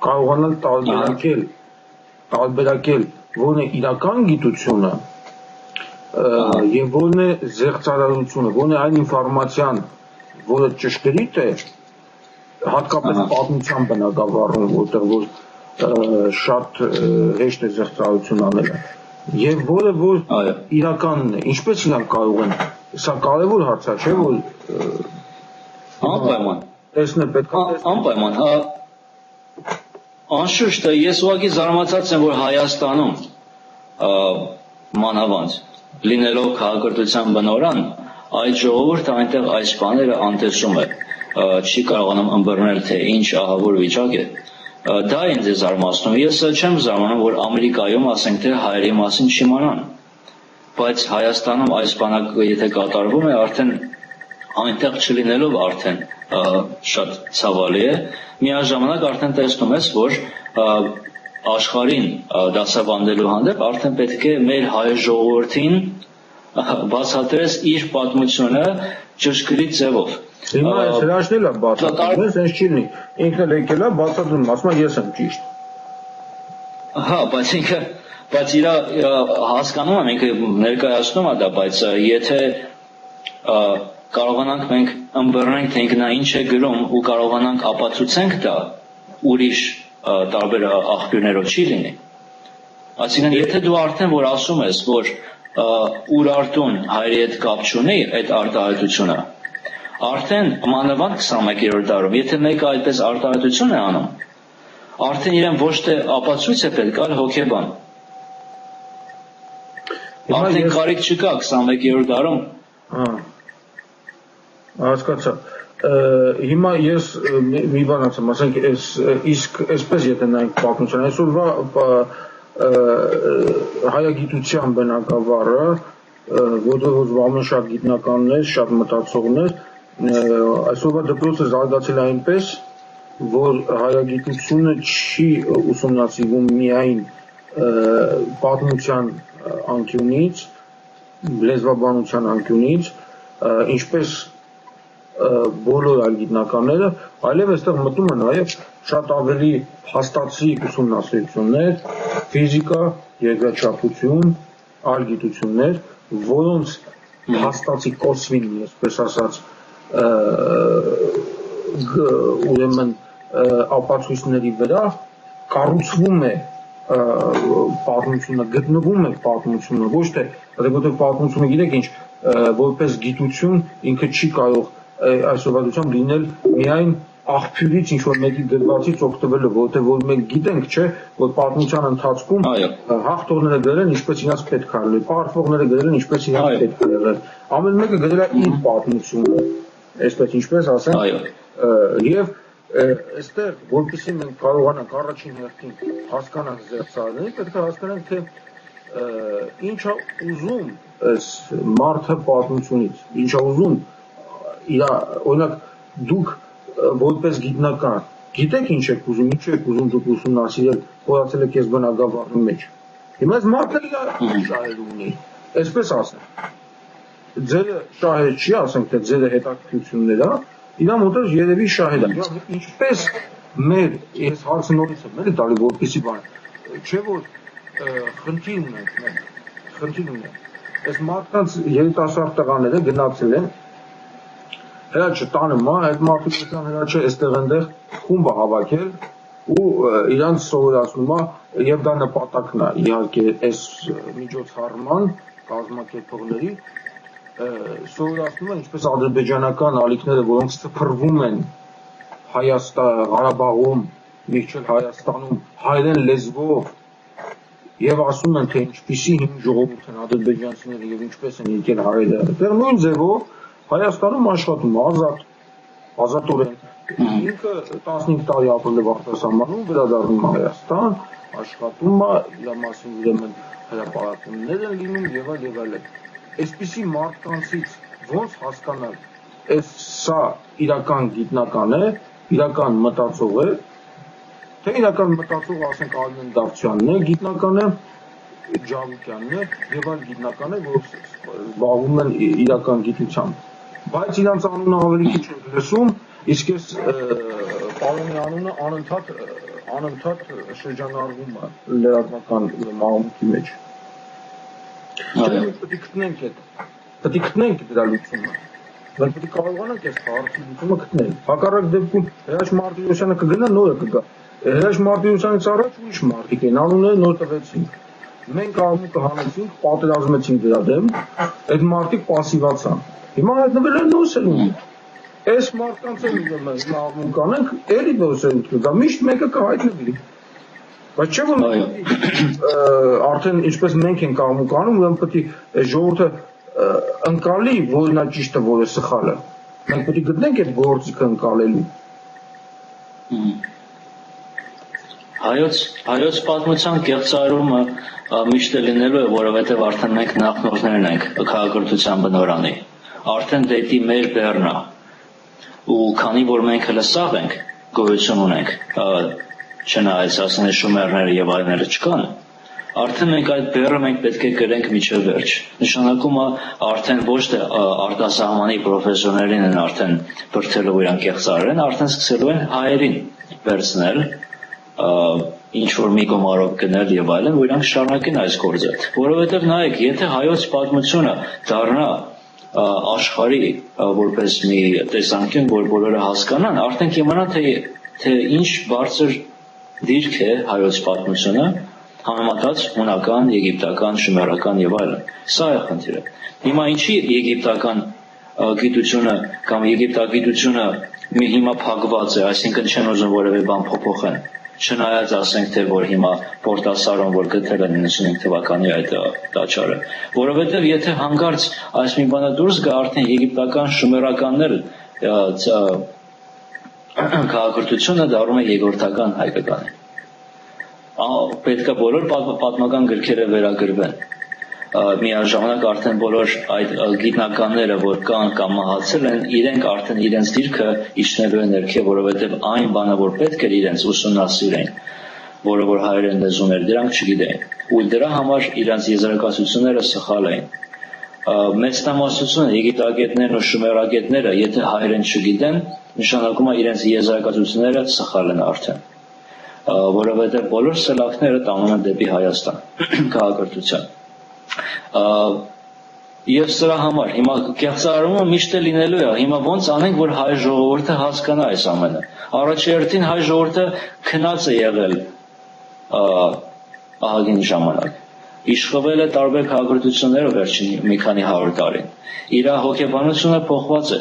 կարողանալ տարբերակել որն է իրական գիտությունը եւ որն է զեղծարարությունը, որն է այն ինֆորմացիան, որը ճշգրիտ է, հատկապես պատմության բնագավառում, որտեղ որ շատ հեշտ է զեղծարարություն անելը, եւ որը որ իրականն է, ինչպես իրանք կարող են, սա կարևոր հարց է, չէ՞ որ անպայման տեսնել պետք է անպայման, անշուշտ ես ուղղակի զարմացած եմ, որ Հայաստանում մանավանդ լինելով քաղաքակրթության բնօրրան, այդ ժողովուրդը այնտեղ այս բաները անտեսում է, չի կարողանում ըմբռնել, թե ինչ ահավոր վիճակ է։ Դա ինձ է զարմացնում։ Ես չեմ զարմանում, որ Ամերիկայում ասենք թե հայերի մասին չիմանան, բայց Հայաստանում այս բանը եթե կատարվում է, արդեն այնտեղ չլինելով արդեն շատ ցավալի է։ Միաժամանակ արդեն տեսնում ես, որ աշխարհին դասավանդելու հանդեպ արդեն պետք է մեր հայ ժողովրդին բացատրես իր պատմությունը ճշգրիտ ձևով։ Հիմա այս հրաշքն է բացատրում, sense չի լինի։ Ինքն էլ եկել է բացատրում, ասում է ես եմ ճիշտ։ Հա, բայց իր հասկանում եմ, ինքը ներկայացնում է դա, բայց եթե կարողանանք մենք ըմբռնենք, թե ինքն ինչ է գրում ու կարողանանք ապացուցենք դա ուրիշ տարբեր աղբյուրներով չի լինի։ Այսինքն, եթե դու արդեն որ ասում ես, որ Ուրարտուն հայերի հետ կապ չունի այդ արտահայտությունը, արդեն մանավանդ 21-րդ դարում, եթե մեկը այդպես արտահայտություն է անում, արդեն իրեն ոչ թե ապացույց է պետք, այլ հոգեբան։ Արդեն կարիք չկա 21-րդ դարում։ Հասկացա։ Հիմա ես մի բան ասեմ, ասենք իսկ այսպես եթե նայենք պատմության, այսօրվա հայագիտության բնագավառը, որտեղ զբաղվում շատ գիտնականներ, շատ մտածողներ, այսօրվա դպրոցը զարգացել է այնպես, որ հայագիտությունը չի ուսումնասիրվում միայն պատմության անկյունից, լեզվաբանության անկյունից, ինչպես բոլոր այլ գիտնականները, այլև այստեղ մտնում են նաև շատ ավելի հաստացի ուսումնասիրություններ, ֆիզիկա, երկրաչափություն, այլ գիտություններ, որոնց հաստացի կոսվին, այսպես ասած, ուրեմն ապացույցների վրա կառուցվում է պատմությունը, գտնվում է պատմությունը, ոչ թե, որտեղ պատմությունը գիտեք ինչ, որպես գիտություն ինքը չի կարող այսօրվա լինել միայն աղբյուրից ինչ-որ մեկի գրվածից օգտվելը, որտեղ որ մենք գիտենք, չէ, որ պատմության ընթացքում հաղթողները գրել են ինչպես իրաց պետք է եղել, պարտվողները գրել են ինչպես իրաց պետք է եղել, ամեն մեկը գրել է իր պատմությունը, այսպես ինչպես ասենք, եւ այստեղ որպեսզի մենք կարողանանք առաջին հերթին հասկանանք զեղծարարներին, պետք է հասկանանք, թե ինչ է ուզում այս մարդը պատմությունից, ինչ է ուզում օրինակ դուք որպես գիտնական գիտեք ինչ եք ուզում, ինչ եք ուզում դուք ուսումնասիրել, խորացել եք ես բնագավառի մեջ։ Հիմա այս մարդը իր շահեր ունի, այսպես ասենք։ Ձերը շահեր չի, ասենք թե ձերը հետաքրքրություններ, իրա մոտով երևի շահեր է։ Ինչպես մեր այս հարցը նորից է մեր տալի որպեսի բան, չէ որ խնդիր ունենք մենք, խնդիր ունեն։ Այս մարդկանց երիտասարդ տղաները գնացել են հրաչը տանում է, այդ մարդկության հրաչը այստեղ այնտեղ խումբ է հավաքել ու իրանց սովորացնում է եւ դա նպատակն է իհարկե այս միջոցառման կազմակերպողների սովորացնում է ինչպես ադրբեջանական ալիքները, որոնք սփռվում են Ղարաբաղում, մինչև Հայաստանում հայերեն լեզվով եւ ասում են թե ինչպիսի հիմ ժողովուրդ են ադրբեջանցիները եւ ինչպես են եկել հայերը, այդտեղ նույն ձևով Հայաստանում աշխատում ազատորեն ինքը 15 տարի ապրել է արտասահմանում, վերադառնում է Հայաստան, աշխատում է, իր մասին ուրեմն հրապարակումներ են լինում եւ այլ։ Այսպիսի մարդկանցից ոնց հասկանալ, սա իրական գիտնական է, իրական մտածող է, թե իրական մտածող ասենք Արմեն Դավթյանն է, գիտնական է, Ջավուկյանն է եւ այլ գիտնական է, որ զբաղվում են իրական գիտությամբ։ Բայց իրանց անունը ավելի քիչ ենք լսում, իսկ այս պարոնի անունը անընդհատ շրջանառվում է լրատվական մաղմուկի մեջ։ Մենք պետք է գտնենք դրա լուծումը։ Մենք պետք է կարողանանք այս հարցի լուծումը գտնել։ Հակառակ դեպքում Հրաչ Մարտիրոսյանը կգնա, նորը կգա։ Հրաչ Մարտիրոսյանից առաջ ուրիշ մարդիկ են, անունները նոր տվեցինք։ Մենք աղմուկը հանեցինք, պատերազմեցինք դրա դեմ, այդ մարդիկ պասիվացան։ Հիմա հայտնվել են նոսելում։ Այս մարդկանց են ուրեմն աղմուկ անենք, էլի նոսելություն, դա միշտ մեկը կհայտնվի։ Բայց չէ՞ որ արդեն ինչպես մենք ենք աղմուկ անում, ուրեմն պետք է ժողովուրդը ընկալի, որն է ճիշտը, որը սխալը։ Մենք պետք է գտնենք այդ գործիքը ընկալելու։ Հայոց պատմության կեղծարումը միշտ լինելու է, որովհետև արդեն մենք նախնորդներն ենք քաղաքակրթության բնորանի։ Արդեն դեպի մեր բեռն է։ Ու քանի որ մենք հենց սաղ ենք, գոյություն ունենք, չնայած ասենք շումերները եւ այլները չկան, արդեն մենք այդ բեռը մենք պետք է գրենք միջև վերջ։ Նշանակում է արդեն ոչ թե արտասահմանի պրոֆեսորներին են արդեն բրթելու իրան կեղծարեն, արդեն սկսելու են հայերին վերցնել, ինչ որ մի գումարով գնել եւ այլն, որ իրանք շարունակեն այս գործը։ Որովհետեւ նայեք, եթե հայոց պատմությունը դառնա աշխարհի որպես մի տեսանկյուն, որ բոլորը հասկանան, արդեն կիմանան թե ինչ բարձր դիրք է հայոց պատմությունը համեմատած հունական, եգիպտական, շումերական եւ այլն։ Սա է խնդիրը։ Հիմա ինչի եգիպտական գիտությունը կամ եգիպտագիտությունը հիմա փակված է, այսինքն չեն ուզում որևէ բան փոփոխեն։ Չնայած ասենք թե որ հիմա Պորտասարոն որ գտել են 95 թվականի այդ տաճարը, որովհետև եթե հանկարծ այս մի բանը դուրս գա, արդեն եգիպտական շումերականներ քաղաքակրթությունը դառնում է երկրորդական հայկական։ Պետք է բոլոր պատմական գրքերը վերագրվեն։ Միաժամանակ արդեն բոլոր այդ գիտնականները, որ կան կամ մահացել են, իրենք արդեն իրենց դիրքը իջնելու են ներքև, որովհետև այն բանը, որ պետք էր իրենց ուսումնասիրեն, որը որ հայերեն լեզուն էր, դրանք չգիտեին։ Ու դրա համար իրենց եզրակացությունները սխալ էին։ Մեծնամասնությունը եգիպտագետներն ու շումերագետները, եթե հայերեն չգիտեն, նշանակում է իրենց եզրակացությունները սխալ են արդեն։ Որովհետև բոլոր սելակները տանում են դեպի Հայաստան քաղաքակրթության։ Եվ սրա համար հիմա կեղծարումը միշտ է լինելու է, հիմա ոնց անենք, որ հայ ժողովուրդը հասկանա այս ամենը։ Առաջերտին հայ ժողովուրդը քնած է եղել ահագին ժամանակ։ Իշխվել է տարբեր քաղաքակրթություններով վերջին մի քանի 100 տարին։ Իր հոգեբանությունը փոխված է։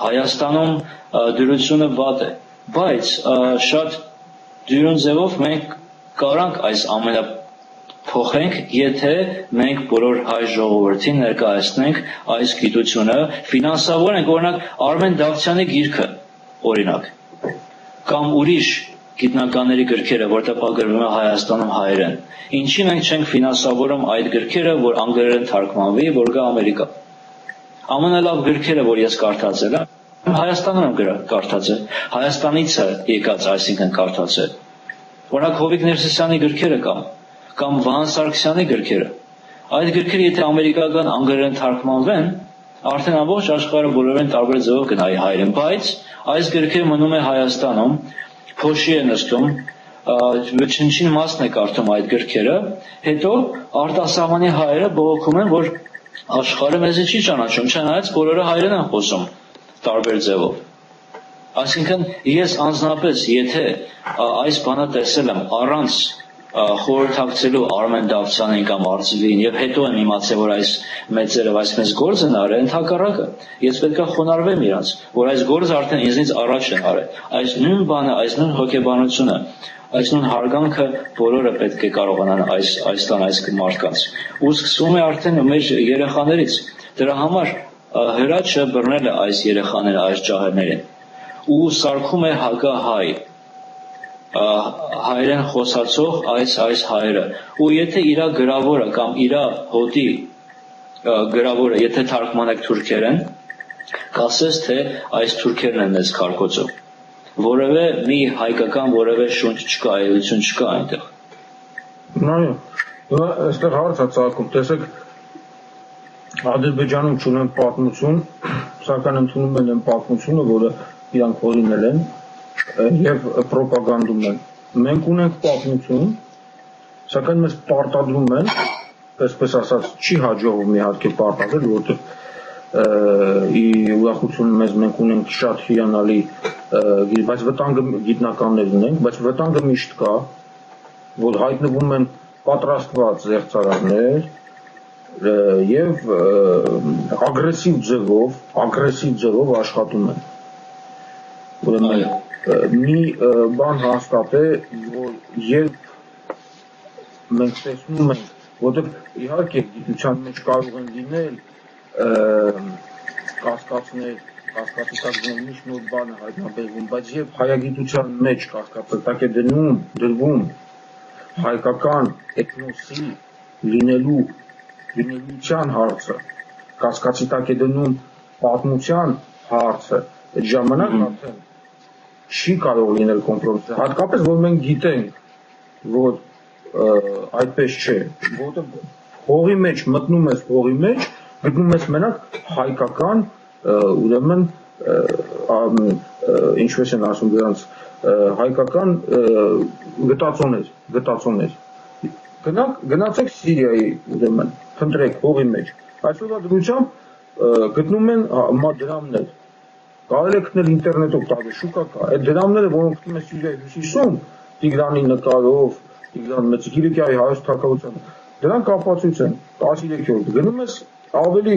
Հայաստանում դյուրությունը վատ է, բայց շատ դյուրուն ձևով մենք կարանք այս ամենը փոխենք, եթե մենք բոլոր հայ ժողովրդին ներկայացնենք այս գիտությունը, ֆինանսավորենք, օրինակ Արմեն Դավթյանի գիրքը, օրինակ, կամ ուրիշ գիտնականների գրքերը, որ տպագրվում է Հայաստանում հայերեն։ Ինչի մենք չենք ֆինանսավորում այդ գրքերը, որ անգլերեն թարգմանվի, որ գա Ամերիկա։ Ամենալավ գրքերը, որ ես կարդացել եմ, Հայաստանում եմ կարդացել, Հայաստանից է եկած, այսինքն կարդացել։ Օրինակ Հովիկ Ներսիսյանի գրքերը կամ Վահան Սարգսյանի գրքերը։ Այդ գրքերը եթե ամերիկական անգլերեն թարգմանվեն, արդեն ամբողջ աշխարհը բոլորին տարբեր ձևով կնայի հայերեն, բայց այս գրքերը մնում է Հայաստանում, փոշի է նստում, Չնչին մասն է կարդում այդ գրքերը, հետո արտասահմանի հայերը բողոքում են, որ աշխարհը մեզի չի ճանաչում, չնայած բոլորը հայերեն են խոսում տարբեր ձևով։ Այսինքն ես անձնապես եթե այս բանը տեսել եմ առանց խորհրդակցելու Արմեն Դավթյանին կամ Արծվին եւ հետո եմ իմացել, որ այս մեծերը այս մեծ գործ են արել, ընդհակառակը ես պետքա խոնարհվեմ իրանց, որ այս գործը արդեն ինձնից առաջ են արել։ Այս նույն բանը, այս նույն հոգեբանությունը, այս նույն հարգանքը բոլորը պետք է կարողանան այս տան այս մարդկանց։ Ու սկսվում է արդեն մեր երեխաներից։ Դրա համար հրաչը բռնել է այս երեխաները, այս ջահերներին ու սարքում է հակահայ հայերեն խոսացող այս հայերը ու եթե իրա գրավորը կամ իրա հոտի գրավորը եթե թարգմանեք թուրքերեն կասես թե այս թուրքերն են մեզ քարկոծում որևէ մի հայկական որևէ շունչ չկա այլություն չկա այնտեղ նայ այստեղ հարց է ծագում տեսեք Ադրբեջանում չունեն պատմություն սակայն ընդունում են պատմությունը որը իրանք հորինել են եւ պրոպագանդում են մենք ունենք պատմություն սակայն մեզ պարտադրում են այսպես ասած չի հաջողվում իհարկե պարտադրել որովհետեւ ի ուրախություն մեզ մենք ունենք շատ հիանալի բայց վտանգը գիտնականներ ունենք բայց վտանգը միշտ կա որ հայտնվում են պատրաստված զեղծարարներ եւ ագրեսիվ ձևով աշխատում են ուրեմն մի բան հաստատ է որ երբ մենք տեսնում ենք որովհետեւ իհարկե գիտության մեջ կարող են լինել կասկածներ կասկածի տակ ինչ նոր բան է հայտնաբերվում բայց երբ հայագիտության մեջ կասկածի տակ է դրվում հայկական էթնոսի լինելիության հարցը կասկածի տակ է դնում պատմության հարցը այդ ժամանակ արդեն չի կարող լինել կոմպրոմիս հատկապես որ մենք գիտենք որ այդպես չէ որովհետև հողի մեջ մտնում ես հողի մեջ գտնում ես մենակ հայկական ուրեմն ինչպես են ասում դրանց հայկական գտածոներ գնացեք Սիրիայի ուրեմն փնտրեք հողի մեջ այսօրվա դրությամբ գտնում են դրամներ կարելի է գտնել ինտերնետով տալու շուկա կա այդ դրամները որոնք գտնում են Սիրիայի հյուսիսում Տիգրանի նկարով Տիգրան մեծ Կիլիկիայի հայոց թագավորության դրանք ապացույց են 13-րդ գնում ես ավելի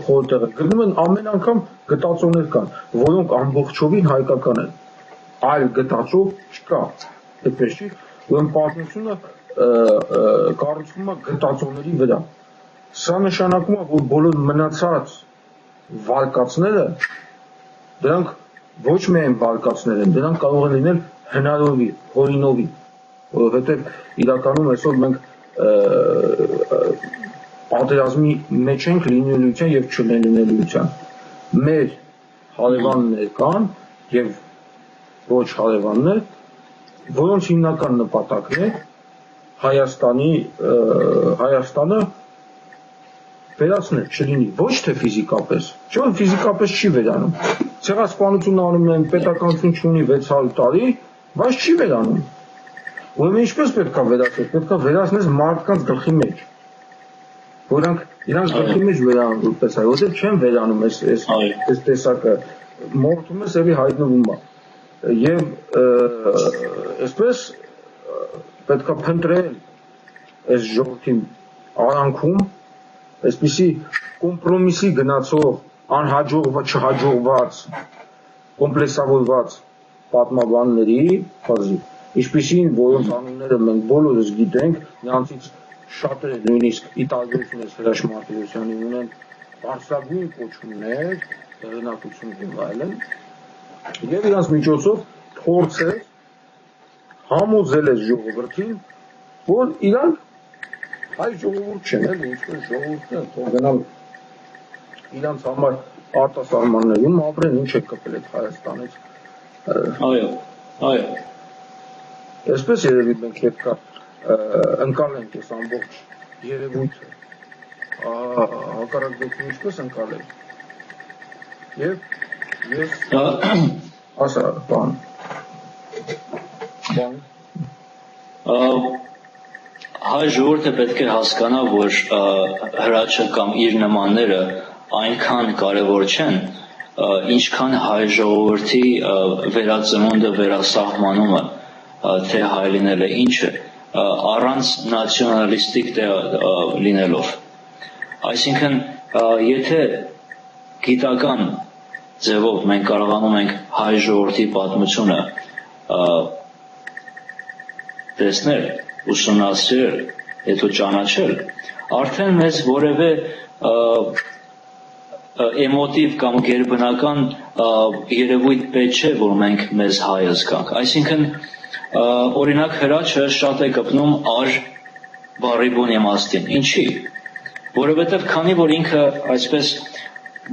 խորտեղը գնում են ամեն անգամ գտածոներ կան որոնք ամբողջովին հայկական են այլ գտածով չկա այդպես չի ուրեմն պատմությունը կառուցվում է գտածոների վրա սա նշանակում է որ բոլոր մնացած վարկածները դրանք ոչ միայն վարկածներ են դրանք կարող են լինել հնարովի հորինովի որովհետև իրականում այսօր մենք պատերազմի մեջ ենք լինելիության եւ չլինելիության մեր հարևաններ կան եւ ոչ հարևաններ որոնց հիմնական նպատակն է Հայաստանը վերացնել չլինի ոչ թե ֆիզիկապես չէ որ ֆիզիկապես չի վերանում ցեղասպանություն անում են պետականություն չունի 600 տարի բայց չի վերանում ուրեմն ինչպես պետք է վերացնել պետք է վերացնել մարդկանց գլխի մեջ որոնք իրանց գլխի մեջ վերանում որպես այ որտեղ չեն վերանում այս տեսակը մորթում է սերի հայտնվում է եւ այսպես պետք է փնտրել այս ժողովրդի արանքում այսպիսի կոմպրոմիսի գնացող անհաջողված չհաջողված կոմպլեքսավորված պատմաբանների ֆազի ինչպիսին որոնց անունները մենք բոլորս գիտենք նրանցից շատերը նույնիսկ ի տարբերություն Հրաշ Մարտիրոսյանի ունեն բարձրագույն կոչումներ հեղինակություն եւ այլն եւ իրանց միջոցով փորձել համոզել է ժողովրդին որ իրանք հայ ժողովուրդ չեն էլ ինչպես ժողովուրդն է թող գնալ իրանց համար արտասահմաններում ապրեն ինչ է կպել այդ Հայաստանից այո այսպես երևի մենք պետք է ընկալենք այս ամբողջ երևույթը հակառակ դեպքում ինչպես ընկալել եւ ես ասա բան Հայ ժողովուրդը պետք է հասկանա, որ հրաչը կամ իր նմանները այնքան կարևոր չեն, ինչքան հայ ժողովրդի վերածնունդը, վերասահմանումը, թե հայ լինելը ինչ է, առանց նացիոնալիստիկ լինելով։ Այսինքն, եթե գիտական ձևով մենք կարողանում ենք հայ ժողովրդի պատմությունը տեսնել, ուսումնասիրել, հետո ճանաչել, արդեն մեզ որևէ էմոտիվ կամ գերբնական երևույթ պետք չէ, որ մենք մեզ հայ զգանք։ Այսինքն, օրինակ հրաչը շատ է կպնում ար բառի բուն իմաստին։ Ինչի՞։ Որովհետև քանի որ ինքը այսպես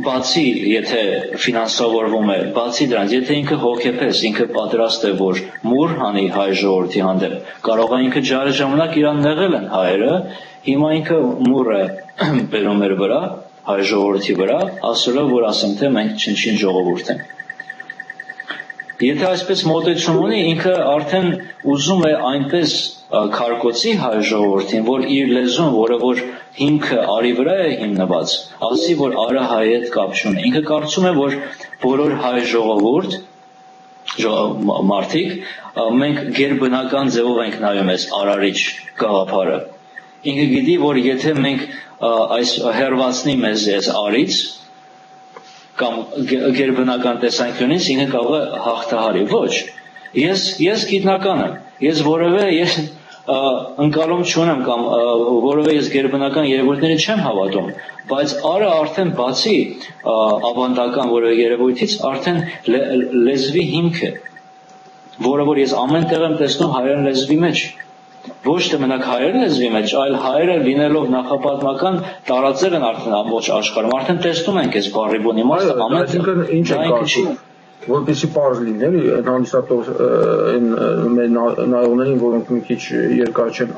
բացի եթե ֆինանսավորվում է, բացի դրանից, եթե ինքը հոգեպես, ինքը պատրաստ է, որ մուր հանի հայ ժողովրդի հանդեպ, կարող է ինքը ջարի ժամանակ իրան նեղել են հայերը, հիմա ինքը մուր է բերում էր վրա, հայ ժողովրդի վրա, ասելով, որ ասենք թե մենք չնչին ժողովուրդ ենք։ Եթե այսպես մոտեցում ունի, ինքը արդեն ուզում է այնպես քարկոծի հայ ժողովրդին, որ իր լեզուն, որը որ հիմքը արի վրա է հիմնված, ասի, որ արը հայ հետ կապ չունի։ Ինքը կարծում է, որ բոլոր հայ ժողովուրդ, մարդիկ, մենք գերբնական ձևով ենք նայում այս արարիչ գաղափարը։ Ինքը գիտի, որ եթե մենք այս հերվածնի մեզ այս արից, կամ գերբնական տեսանկյունից ինքը կարող է հաղթահարի։ Ոչ, ես գիտնական եմ, ես որևէ ընկալում չունեմ կամ որևէ ես գերբնական երևույթների չեմ հավատում, բայց արը արդեն բացի ավանդական որևէ երևույթից արդեն լեզվի հիմք է, որը որ ես ամեն տեղ եմ տեսնում հայերեն լեզվի մեջ, ոչ թե մենակ հայերեն լեզվի մեջ, այլ հայերը լինելով նախապատմական տարածել են արդեն ամբողջ աշխարհում, արդեն տեսնում ենք այս բառի բուն իմաստը ամեն տեղ։ Ինչ է կարծում, որպեսզի պարզ լիներ, հանդիսատող մեր նայողներին, որոնք մի քիչ երկար չեն,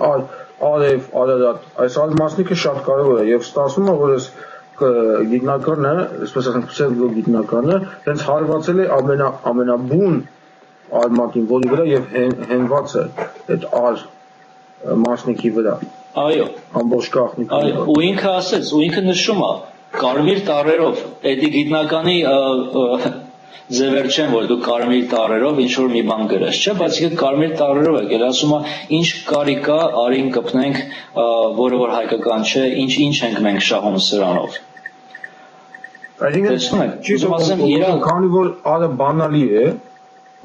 արև, արարատ, այս այլմասնիկը շատ կարևոր է եւ ստացվում է, որ այս գիտնականը, այսպես ասենք, պսևդոգիտնականը, հենց հարվածել է ամենաբուն արմատին, որի վրա եւ հենված է այդ ար մասնիկի վրա։ Այո։ Ամբողջ գաղտնիքը։ Այո, ու ինքը ասեց, ու ինքը նշում է, կարմիր տառերով, էդի գիտնականի ձևեր չեն, որ դու կարմիր տառերով ինչ-որ մի բան գրես, չէ, բայց ինքը կարմիր տառերով է, գել ասում է, ինչ կարիք կա, արին կպնենք, որը որ հայկական չէ, ինչ ենք մենք շահում սրանով։ Այսինքն, քանի որ արը բանալի է,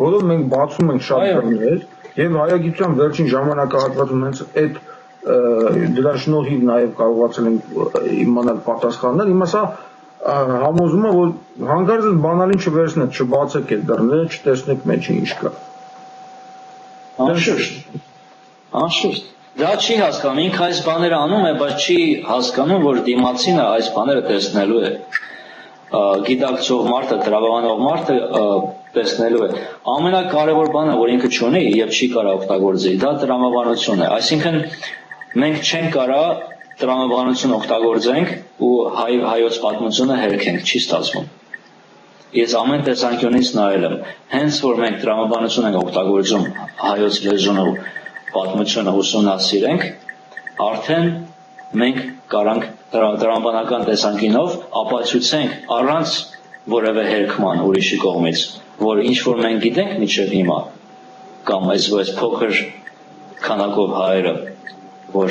որով մենք բացում ենք շատ բաներ, եւ հայագիտության վերջին ժամանակահատվածում հենց այդ դրա շնորհիվ նաեւ կարողացել ենք իմանալ պատասխաններ, հիմա սա համոզում է, որ հանկարծ բանալին չվերցնեք, չբացեք այդ դռները, չտեսնեք մեջը ինչ կա։ Անշուշտ։ Դա չի հասկանում, ինքը այս բաները անում է, բայց չի հասկանում, որ դիմացինը այս բաները տեսնելու է։ Գիտակցող մարդը, տրամաբանող մարդը տեսնելու է։ Ամենակարևոր բանը, որ ինքը չունի եւ չի կարող օգտագործի, դա տրամաբանությունն է։ Այսինքն մենք չենք կարող տրամաբանություն օգտագործենք ու հայոց պատմությունը հերքենք, չի ստացվում։ Ես ամեն տեսանկյունից նայել եմ, հենց որ մենք տրամաբանություն ենք օգտագործում հայոց լեզուն ու պատմությունը ուսումնասիրենք, արդեն մենք կարանք տրամաբանական տեսանկյունով ապացուցենք առանց որևէ հերքման ուրիշի կողմից, որ ինչ որ մենք գիտենք մինչև հիմա, կամ այս փոքր քանակով հայերը, որ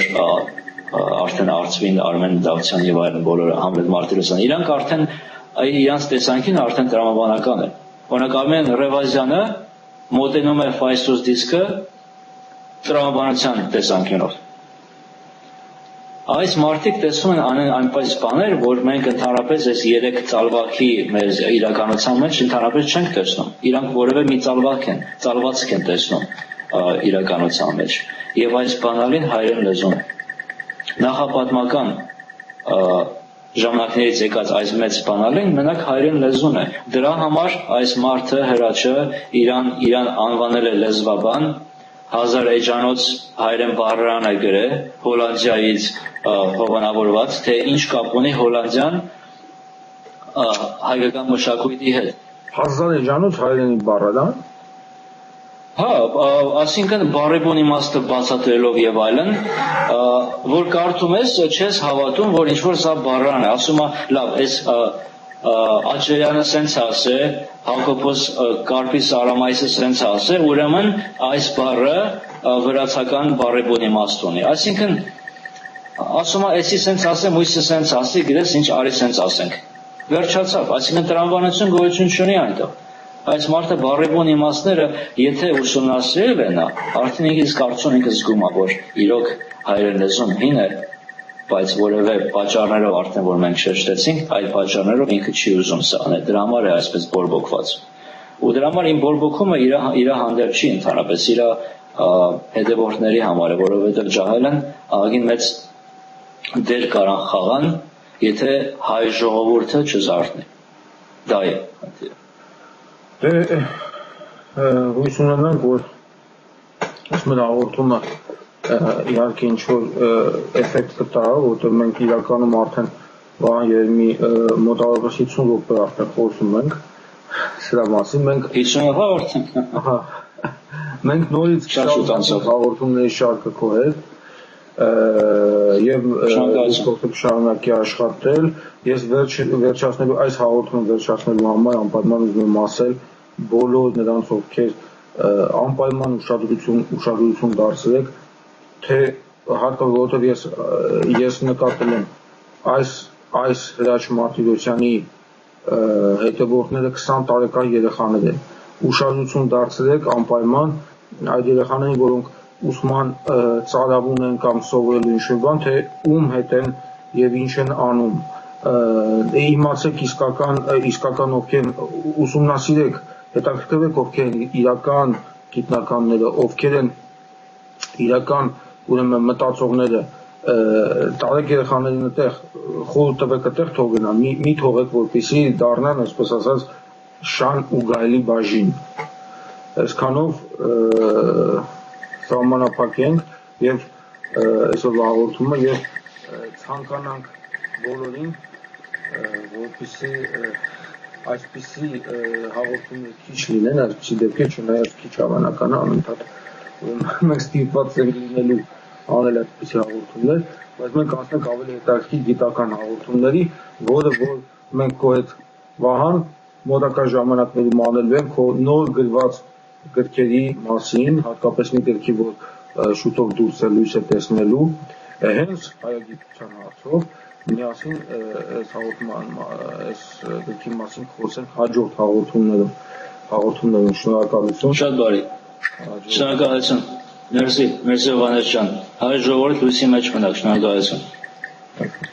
արդեն Արծվին, Արմեն Դավթյան եւ այլն բոլորը Համլետ Մարտիրոսյան, իրանք արդեն իրանց տեսանկյունը արդեն տրամաբանական է։ Օրինակ Արմեն Ռևազյանը մոտենում է Ֆայսոս դիսկը տրամաբանության տեսանկյունով։ Այս մարդիկ տեսում են այնպես բաներ, որ մենք ընդհանրապես այս 3 ծալվածքի մեր իրականության մեջ ընդհանրապես չենք տեսնում։ Իրանք որևէ մի ծալվածք են տեսնում իրականության մեջ։ Եվ այս բանալին հայերեն լեզուն է։ Նախապատմական ժամանակներից եկած այս մեծ բանալին մենակ հայերեն լեզուն է։ Դրա համար այս մարդը հրաչը իրան անվանել է լեզվաբան, 1000 էջանոց հայերեն բառերան է գրել Հոլանդիայից հովանավորված, թե ինչ կապ ունի Հոլանդիան հայկական մշակույթի հետ։ 1000 էջանոց հայերենի բառերան։ Հա, այսինքն բարեբուն իմաստը բացատրելով եւ այլն, որ կարդում ես, չես հավատում, որ ինչ-որ սա բառան է, ասում է, լավ, այս Աչելյանը սենց ասե, Հակոբոս Կարպիս Արամայիսը սենց ասե, ուրեմն այս բառը վրացական բարեբուն իմաստ ունի։ Այսինքն, ասում է, էսի սենց ասե, մույսը սենց ասի, գիտես ինչ արի սենց ասենք։ Վերջացավ, այսինքն տրամաբանություն գոյություն չունի այնտեղ։ Այս մարդը բարեբուն իմաստները, եթե ուսումնասիրել է նա, արդեն ինքս կարծում ինքս զգում է, որ իրոք հայերեն լեզուն հին է, բայց որևէ պատճառներով արդեն որ մենք շեշտեցինք, այդ պատճառներով ինքը չի ուզում սա անել, դրա համար է այսպես բորբոքված։ Ու դրա համար իմ բորբոքումը իր հանդեպ չի ընդհանրապես, իր հետևորդների համար է, որովհետև ջահելն աղագին մեծ դեր կարան խաղան, եթե հայ ժողովուրդը չզարթնի։ Դա է խնդիրը։ Հույս ունենանք, որ այս մեր հաղորդումը իհարկե ինչ-որ էֆեկտ կտա, որտեղ մենք իրականում արդեն Վահան Երեմի մոտավորապես 50 րոպե արդեն խոսում ենք սրա մասին, մենք 50 արդեն։ Մենք նորից հաղորդումների շարքը քո հետ եւ շարունակի աշխատել, ես վերջացնելու այս հաղորդումը վերջացնելու համար անպայման ուզում եմ ասել բոլոր նրանց ովքեր անպայման ուշադրություն դարձրեք, թե հարկավոր որովհետև ես նկատել եմ այս Հրաչ Մարտիրոսյանի հետևորդները 20 տարեկան երեխաներ են, ուշադրություն դարձրեք անպայման այդ երեխաներին, որոնք ուսման ծարավուն են կամ սովորելու ինչ-որ բան, թե ում հետ են եւ ինչ են անում, իմացեք իսկական ովքեր ուսումնասիրեք, հետաքրքրվեք ովքեր են իրական գիտնականները, ովքեր են իրական ուրեմն մտածողները, տարեք երեխաներին այդտեղ խորհուրդ տվեք այդտեղ թողնան, մի թողեք, որպեսզի դառնան, այսպես ասած, շան ու գայլի բաժին։ Այսքանով սահմանափակենք եւ այսօրվա հաղորդումը եւ ցանկանանք բոլորին, որպեսզի այսպիսի հաղորդումներ քիչ լինեն, այսպիսի դեպքեր չնայած քիչ հավանական է անընդհատ մենք ստիպված ենք լինելու անել այսպիսի հաղորդումներ, բայց մենք անցնենք ավելի հետաքրքիր գիտական հաղորդումների, որը որ մենք քո հետ Վահան մոտակա ժամանակներում անելու ենք քո նոր գրված գրքերի մասին, հատկապես մի գրքի, որ շուտով դուրս է լույս է տեսնելու, հենց հայագիտության հարցով միասին այս գրքի մասին խոսենք հաջորդ հաղորդումներում, շնորհակալություն։ Շատ բարի։ Շնորհակալություն։ Մերսի Վանես ջան։ Հայ ժողովուրդ լույսի մեջ մնաք, շնորհակալություն։